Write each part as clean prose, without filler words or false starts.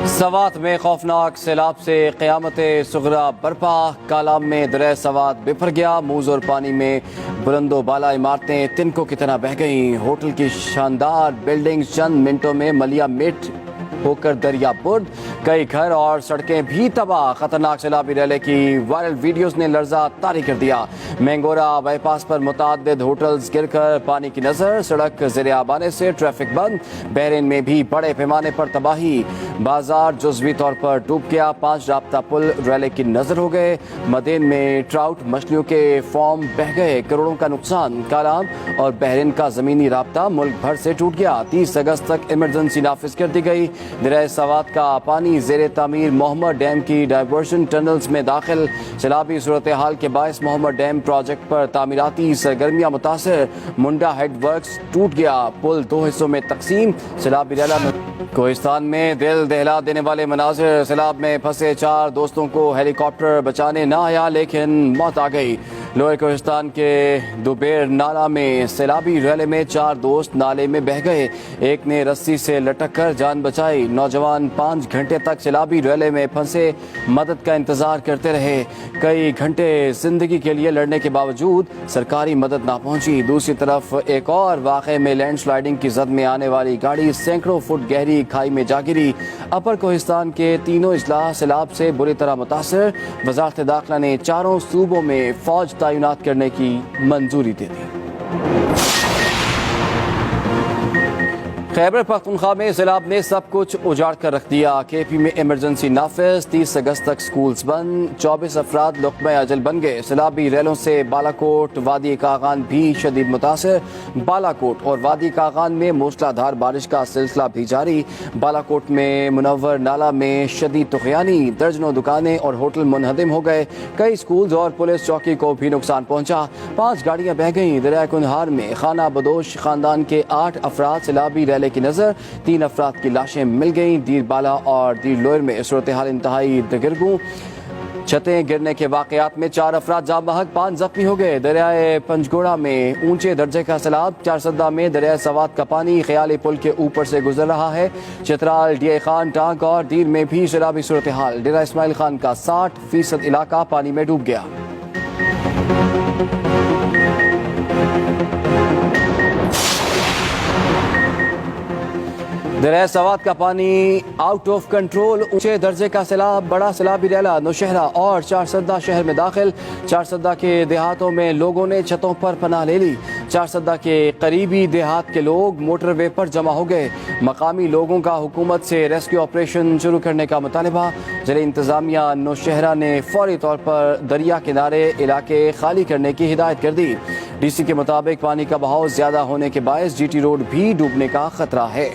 سوات میں خوفناک سیلاب سے قیامت صغرا برپا، کالام میں دریا سوات بپھر گیا، موز اور پانی میں بلند و بالا عمارتیں تنکوں کی طرح بہہ گئیں، ہوٹل کی شاندار بلڈنگ چند منٹوں میں ملیا میٹ ہو کر دریا برد، کئی گھر اور سڑکیں بھی تباہ، خطرناک سیلابی ریلے کی وائرل ویڈیوز نے لرزہ طاری کر دیا، مینگورا بائی پاس پر متعدد ہوٹلز گر کر پانی کی نظر، سڑک زیر آب آنے سے ٹریفک بند، بحرین میں بھی بڑے پیمانے پر تباہی، بازار جزوی طور پر ڈوب گیا، 5 رابطہ پل ریلے کی نظر ہو گئے، مدین میں ٹراؤٹ مچھلیوں کے فارم بہہ گئے، کروڑوں کا نقصان، کالام اور بحرین کا زمینی رابطہ ملک بھر سے ٹوٹ گیا، 30 اگست تک ایمرجنسی نافذ کر دی گئی، دریا سوات کا پانی زیر تعمیر محمد ڈیم کی ڈائیورژن ٹنلز میں داخل، سیلابی صورتحال کے باعث محمد ڈیم پروجیکٹ پر تعمیراتی سرگرمیاں متاثر، منڈا ہیڈ ورکس ٹوٹ گیا، پل 2 حصوں میں تقسیم، سیلابی ریلا میں کوہستان میں دل دہلا دینے والے مناظر، سیلاب میں پھنسے 4 دوستوں کو ہیلی کاپٹر بچانے نہ آیا لیکن موت آ گئی، لوئر کوہستان کے دوبیر نالہ میں سیلابی ریلے میں 4 دوست نالے میں بہہ گئے، ایک نے رسی سے لٹک کر جان بچائی، نوجوان 5 گھنٹے تک سیلابی ریلے میں پھنسے مدد کا انتظار کرتے رہے، کئی گھنٹے زندگی کے لیے لڑنے کے باوجود سرکاری مدد نہ پہنچی، دوسری طرف ایک اور واقعے میں لینڈ سلائیڈنگ کی زد میں آنے والی گاڑی سینکڑوں فٹ گہری کھائی میں جا گری، اپر کوہستان کے تینوں اضلاع سیلاب سے بری طرح متاثر، وزارت داخلہ نے 4 صوبوں میں فوج تعینات کرنے کی منظوری دے دی۔ خیبر پختونخوا میں سیلاب نے سب کچھ اجاڑ کر رکھ دیا، کے پی میں ایمرجنسی نافذ، 30 اگست تک سکولز بند، 24 افراد لقمہ اجل بن گئے، سیلابی ریلوں سے بالاکوٹ وادی کاغان بھی شدید متاثر، بالاکوٹ اور وادی کاغان میں موسلا دھار بارش کا سلسلہ بھی جاری، بالاکوٹ میں منور نالہ میں شدید طغیانی، درجنوں دکانیں اور ہوٹل منہدم ہو گئے، کئی سکولز اور پولیس چوکی کو بھی نقصان پہنچا، 5 گاڑیاں بہہ گئیں، دریا کنہار میں خانہ بدوش خاندان کے 8 افراد سیلابی ریلے کی نظر، 3 افراد کی لاشیں مل گئیں، دیر بالا اور دیر لوئر میں صورتحال انتہائی دگرگوں، چھتیں گرنے کے واقعات میں 4 افراد جاں بحق، 5 زخمی ہو گئے، دریائے پنجگوڑا میں اونچے درجے کا سیلاب، 4 سدہ میں دریا سوات کا پانی خیالی پل کے اوپر سے گزر رہا ہے، چترال ڈی اے خان ٹانک اور دیر میں بھی سیلابی صورتحال، ڈیرہ اسماعیل خان کا 60% علاقہ پانی میں ڈوب گیا۔ دریا سوات کا پانی آؤٹ آف کنٹرول، اونچے درجے کا سیلاب، بڑا سیلابی ریلا نوشہرہ اور 4 سدہ شہر میں داخل، 4 سدہ کے دیہاتوں میں لوگوں نے چھتوں پر پناہ لے لی، 4 سدہ کے قریبی دیہات کے لوگ موٹر وے پر جمع ہو گئے، مقامی لوگوں کا حکومت سے ریسکیو آپریشن شروع کرنے کا مطالبہ، ضلع انتظامیہ نوشہرہ نے فوری طور پر دریا کنارے علاقے خالی کرنے کی ہدایت کر دی، ڈی سی کے مطابق پانی کا بہاؤ زیادہ ہونے کے باعث جی ٹی روڈ بھی ڈوبنے کا خطرہ ہے۔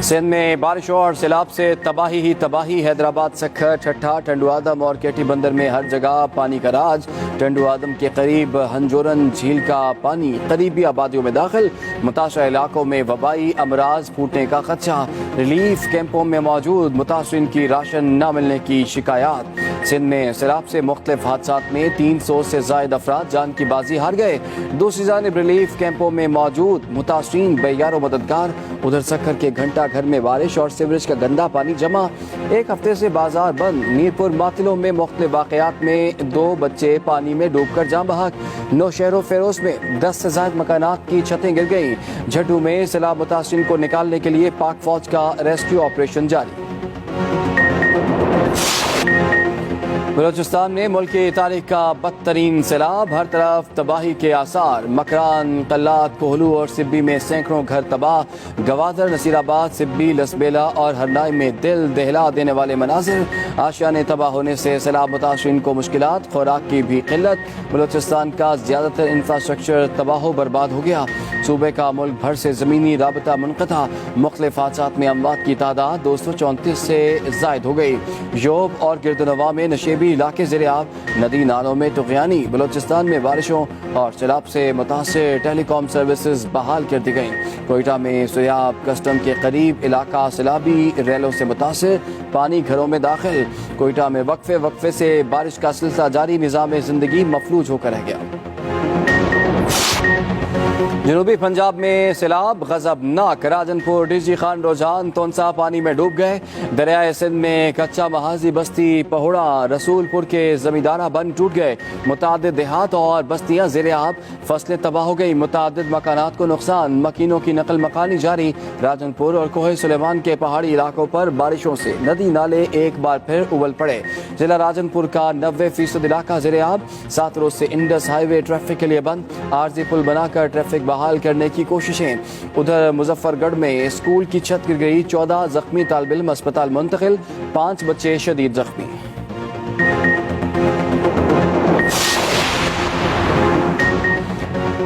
سندھ میں بارش اور سیلاب سے تباہی ہی تباہی، حیدرآباد سکھر ٹھٹھا ٹنڈو آدم اور کیٹی بندر میں ہر جگہ پانی کا راج، ٹنڈو آدم کے قریب ہنجورن جھیل کا پانی قریبی آبادیوں میں داخل، متاثرہ علاقوں میں وبائی امراض پھوٹنے کا خدشہ، ریلیف کیمپوں میں موجود متاثرین کی راشن نہ ملنے کی شکایات، سندھ میں سیلاب سے مختلف حادثات میں 300 سے زائد افراد جان کی بازی ہار گئے، دوسری جانب ریلیف کیمپوں میں موجود متاثرین بے یار و مددگار، ادھر سکھر کے گھنٹہ گھر میں بارش اور سیوریج کا گندا پانی جمع، 1 ہفتے سے بازار بند، میرپور ماتلوں میں مختلف واقعات میں 2 بچے پانی میں ڈوب کر جاں بحق، نوشہر و فیروز میں 10 سے زائد مکانات کی چھتیں گر گئیں، جھڈو میں سیلاب متاثرین کو نکالنے کے لیے پاک فوج کا ریسکیو آپریشن جاری۔ بلوچستان میں ملک کی تاریخ کا بدترین سیلاب، ہر طرف تباہی کے آثار، مکران، قلات، کوہلو اور سبی میں سینکڑوں گھر تباہ، گوادر، نصیر آباد، سبی، لسبیلا اور ہرنائی میں دل دہلا دینے والے مناظر، آشیانے تباہ ہونے سے سیلاب متاثرین کو مشکلات، خوراک کی بھی قلت، بلوچستان کا زیادہ تر انفراسٹرکچر تباہ و برباد ہو گیا، صوبے کا ملک بھر سے زمینی رابطہ منقطع، مختلف حادثات میں اموات کی تعداد 234 سے زائد ہو گئی، یوب اور گردنواں میں نشیبی علاقے زیر آب، ندی نالوں میں طغیانی، بلوچستان میں بارشوں اور سیلاب سے متاثر ٹیلی کام سروسز بحال کر دی گئیں، کوئٹہ میں سیاب کسٹم کے قریب علاقہ سیلابی ریلوں سے متاثر، پانی گھروں میں داخل، کوئٹہ میں وقفے سے بارش کا سلسلہ جاری، نظام زندگی مفلوج ہو کر رہ گیا۔ جنوبی پنجاب میں سیلاب غضبناک، راجنپور، ڈی جی خان، رجحان، تونسا پانی میں ڈوب گئے۔ دریائے سندھ میں کچا محاذی بستی پہوڑا، رسول پور کے زمیندارہ بند ٹوٹ گئے۔ متعدد دیہات اور بستیاں زیر آب، فصلیں تباہ ہو گئی، متعدد مکانات کو نقصان، مکینوں کی نقل مکانی جاری۔ راجنپور اور کوہ سلیمان کے پہاڑی علاقوں پر بارشوں سے ندی نالے ایک بار پھر ابل پڑے۔ ضلع راجنپور کا 90% علاقہ زیر آب، 7 روز سے انڈس ہائی وے ٹریفک کے لیے بند، عارضی پل بنا کر ٹریفک بحال کرنے کی کوششیں۔ ادھر مظفر گڑھ میں اسکول کی چھت گر گئی، 14 زخمی طالب علم اسپتال منتقل، 5 بچے شدید زخمی۔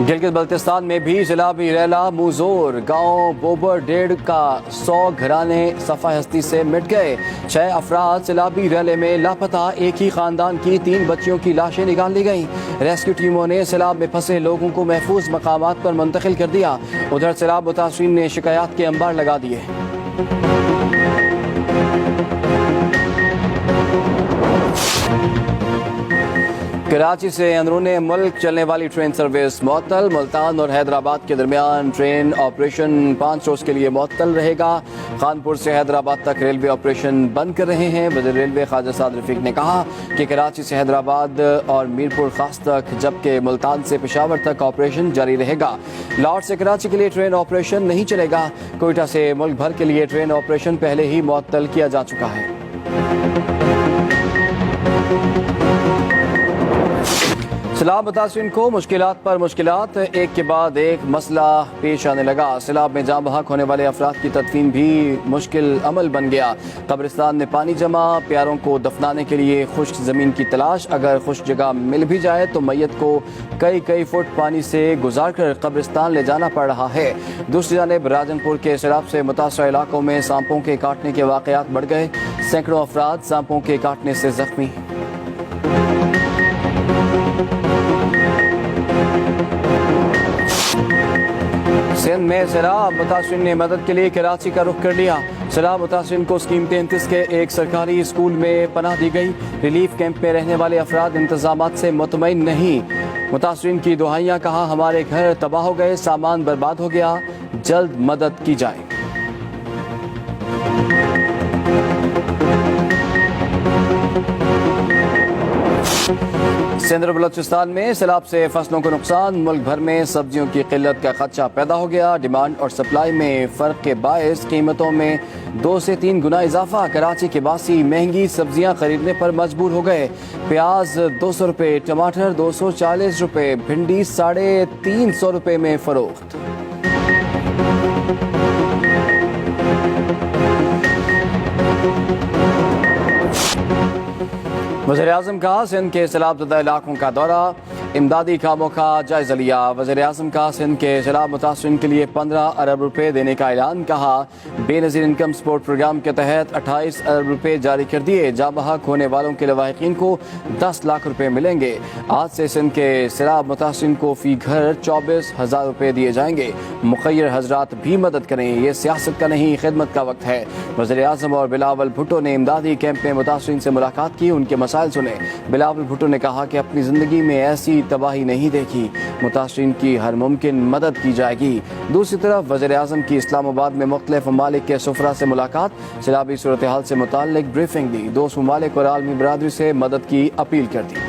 گلگت بلتستان میں بھی سیلابی ریلا موزور، گاؤں بوبر ڈیڑھ کا 100 گھرانے صفحہ ہستی سے مٹ گئے۔ 6 افراد سیلابی ریلے میں لاپتہ، ایک ہی خاندان کی 3 بچیوں کی لاشیں نکال لی گئیں۔ ریسکیو ٹیموں نے سیلاب میں پھنسے لوگوں کو محفوظ مقامات پر منتقل کر دیا۔ ادھر سیلاب متاثرین نے شکایات کے انبار لگا دیے۔ کراچی سے اندرون ملک چلنے والی ٹرین سروس معطل، ملتان اور حیدرآباد کے درمیان ٹرین آپریشن 5 روز کے لیے معطل رہے گا۔ خانپور سے حیدرآباد تک ریلوے آپریشن بند کر رہے ہیں۔ وزیر ریلوے خواجہ سعد رفیق نے کہا کہ کراچی سے حیدرآباد اور میرپور خاص تک، جبکہ ملتان سے پشاور تک آپریشن جاری رہے گا۔ لاہور سے کراچی کے لیے ٹرین آپریشن نہیں چلے گا۔ کوئٹہ سے ملک بھر کے لیے ٹرین آپریشن پہلے ہی معطل کیا جا چکا ہے۔ سیلاب متاثرین کو مشکلات پر مشکلات، ایک کے بعد ایک مسئلہ پیش آنے لگا۔ سیلاب میں جاں بحق ہونے والے افراد کی تدفین بھی مشکل عمل بن گیا۔ قبرستان میں پانی جمع، پیاروں کو دفنانے کے لیے خشک زمین کی تلاش، اگر خشک جگہ مل بھی جائے تو میت کو کئی فٹ پانی سے گزار کر قبرستان لے جانا پڑ رہا ہے۔ دوسری جانب راجنپور کے سیلاب سے متاثرہ علاقوں میں سانپوں کے کاٹنے کے واقعات بڑھ گئے، سینکڑوں افراد سانپوں کے کاٹنے سے زخمی۔ سندھ میں سیلاب متاثرین نے مدد کے لیے کراچی کا رخ کر لیا۔ سیلاب متاثرین کو اسکیم 33 کے ایک سرکاری اسکول میں پناہ دی گئی۔ ریلیف کیمپ میں رہنے والے افراد انتظامات سے مطمئن نہیں، متاثرین کی دعائیاں، کہا ہمارے گھر تباہ ہو گئے، سامان برباد ہو گیا، جلد مدد کی جائے۔ سندھ اور بلوچستان میں سیلاب سے فصلوں کو نقصان، ملک بھر میں سبزیوں کی قلت کا خدشہ پیدا ہو گیا۔ ڈیمانڈ اور سپلائی میں فرق کے باعث قیمتوں میں 2 سے 3 گنا اضافہ۔ کراچی کے باسی مہنگی سبزیاں خریدنے پر مجبور ہو گئے۔ پیاز 200 روپے، ٹماٹر 240 روپے، بھنڈی 350 روپے میں فروخت۔ وزیر اعظم کا سندھ کے سیلاب زدہ علاقوں کا دورہ، امدادی کاموں کا جائزہ لیا۔ وزیر اعظم کا سندھ کے سیلاب متاثرین کے لیے 15 ارب روپے دینے کا اعلان، کہا بے نظیر انکم سپورٹ پروگرام کے تحت 28 ارب روپے جاری کر دیے، جاں بحق ہونے والوں کے لواحقین کو 10 لاکھ روپے ملیں گے۔ آج سے سندھ کے سیلاب متاثرین کو فی گھر 24,000 روپے دیے جائیں گے۔ مخیر حضرات بھی مدد کریں، یہ سیاست کا نہیں خدمت کا وقت ہے۔ وزیر اعظم اور بلاول بھٹو نے امدادی کیمپ میں متاثرین سے ملاقات کی، ان کے مسائل سنے۔ بلاول بھٹو نے کہا کہ اپنی زندگی میں ایسی تباہی نہیں دیکھی، متاثرین کی ہر ممکن مدد کی جائے گی۔ دوسری طرف وزیر اعظم کی اسلام آباد میں مختلف ممالک کے سفراء سے ملاقات، سیلابی صورتحال سے متعلق بریفنگ دی، دوست ممالک اور عالمی برادری سے مدد کی اپیل کر دی۔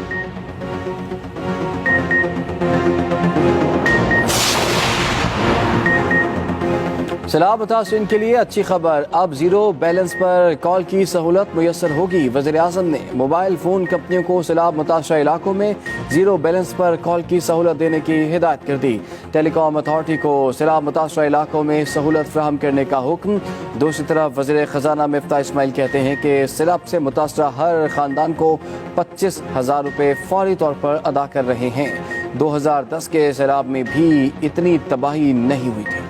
سیلاب متاثرین کے لیے اچھی خبر، اب 0 بیلنس پر کال کی سہولت میسر ہوگی۔ وزیر اعظم نے موبائل فون کمپنیوں کو سیلاب متاثرہ علاقوں میں 0 بیلنس پر کال کی سہولت دینے کی ہدایت کر دی۔ ٹیلی کام اتھارٹی کو سیلاب متاثرہ علاقوں میں سہولت فراہم کرنے کا حکم۔ دوسری طرف وزیر خزانہ مفتاح اسماعیل کہتے ہیں کہ سیلاب سے متاثرہ ہر خاندان کو 25,000 روپے فوری طور پر ادا کر رہے ہیں۔ 2010 کے سیلاب میں بھی اتنی تباہی نہیں ہوئی تھی۔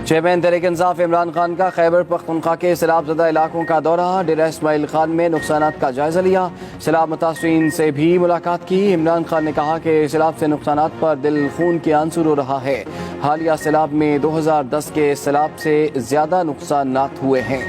چیئرمین تحریک انصاف عمران خان کا خیبر پختونخوا کے سیلاب زدہ علاقوں کا دورہ، ڈیرہ اسماعیل خان میں نقصانات کا جائزہ لیا، سیلاب متاثرین سے بھی ملاقات کی۔ عمران خان نے کہا کہ سیلاب سے نقصانات پر دل خون کے آنسو رو رہا ہے۔ حالیہ سیلاب میں 2010 کے سیلاب سے زیادہ نقصانات ہوئے ہیں۔